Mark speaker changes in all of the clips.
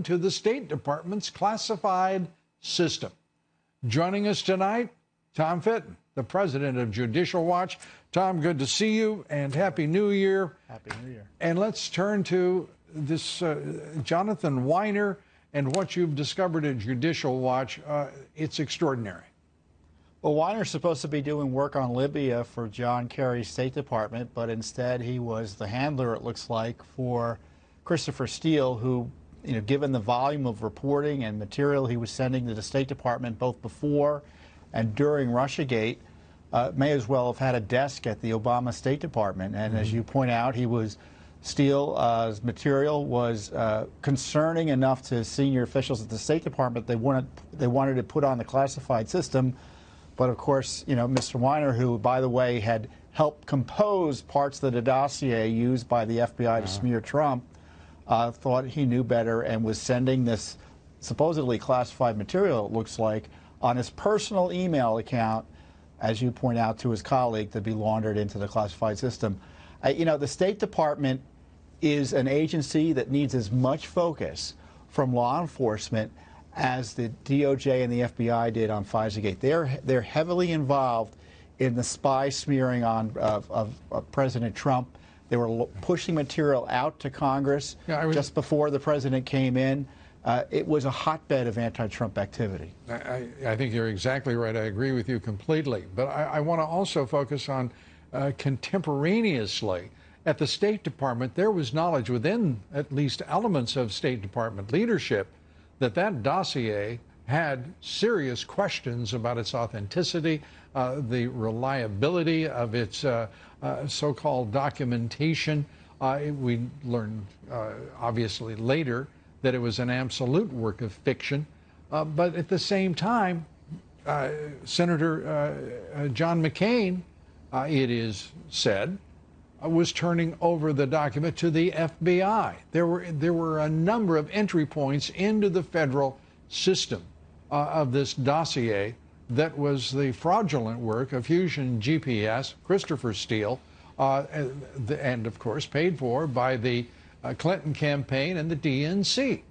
Speaker 1: into the State Department's classified system. Joining us tonight, Tom Fitton, the president of Judicial Watch. Tom, good to see you, and Happy New Year.
Speaker 2: Happy New Year.
Speaker 1: And let's turn to this Jonathan Weiner and what you've discovered at Judicial Watch. It's extraordinary.
Speaker 2: Well, Weiner's supposed to be doing work on Libya for John Kerry's State Department, but instead he was the handler, it looks like, for Christopher Steele, who, given the volume of reporting and material he was sending to the State Department both before and during Russiagate, may as well have had a desk at the Obama State Department. And as you point out, Steele's material was concerning enough to senior officials at the State Department. They wanted to put on the classified system. But of course, Mr. Weiner, who, by the way, had helped compose parts of the dossier used by the FBI to smear Trump, thought he knew better and was sending this supposedly classified material, it looks like, on his personal email account, as you point out, to his colleague to be laundered into the classified system. The State Department is an agency that needs as much focus from law enforcement as the DOJ and the FBI did on FISA-gate. They're heavily involved in the spy smearing of President Trump. They were pushing material out to Congress just before the president came in. It was a hotbed of anti-Trump activity.
Speaker 1: I think you're exactly right. I agree with you completely. But I want to also focus on contemporaneously at the State Department, there was knowledge within at least elements of State Department leadership that dossier had serious questions about its authenticity, the reliability of its so-called documentation. We learned, obviously, later that it was an absolute work of fiction. But at the same time, Senator John McCain, it is said, was turning over the document to the FBI. There were a number of entry points into the federal system of this dossier that was the fraudulent work of Fusion GPS, Christopher Steele, and of course paid for by the Clinton campaign and the DNC.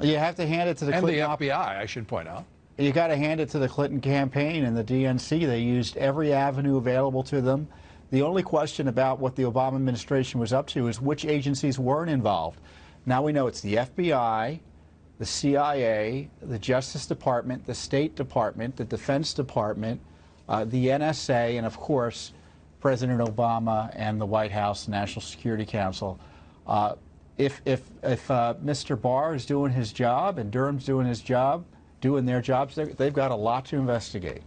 Speaker 2: You have to hand it to the Clinton
Speaker 1: and the FBI, I should point out.
Speaker 2: You got to hand it to the Clinton campaign and the DNC. They used every avenue available to them. The only question about what the Obama administration was up to is which agencies weren't involved. Now we know it's the FBI, the CIA, the Justice Department, the State Department, the Defense Department, the NSA, and of course, President Obama and the White House National Security Council. If Mr. Barr is doing his job and Durham's doing his job, doing their jobs, they've got a lot to investigate.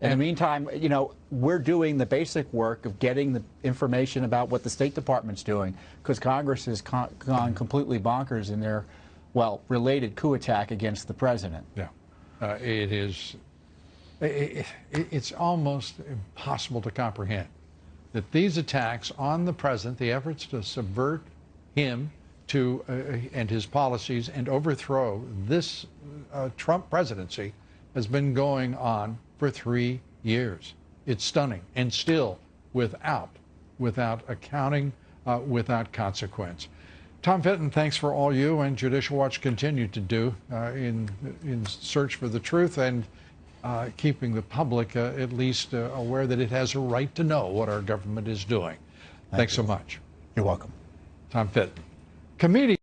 Speaker 2: In the meantime, we're doing the basic work of getting the information about what the State Department's doing, because Congress has gone completely bonkers in their, related coup attack against the president.
Speaker 1: Yeah, it's almost impossible to comprehend that these attacks on the president, the efforts to subvert him and his policies and overthrow this Trump presidency has been going on for 3 years. It's stunning, and still without accounting, without consequence. Tom Fitton, thanks for all you and Judicial Watch continue to do in search for the truth and keeping the public at least aware that it has a right to know what our government is doing. Thanks so much.
Speaker 2: You're welcome.
Speaker 1: Tom Fitton, comedian.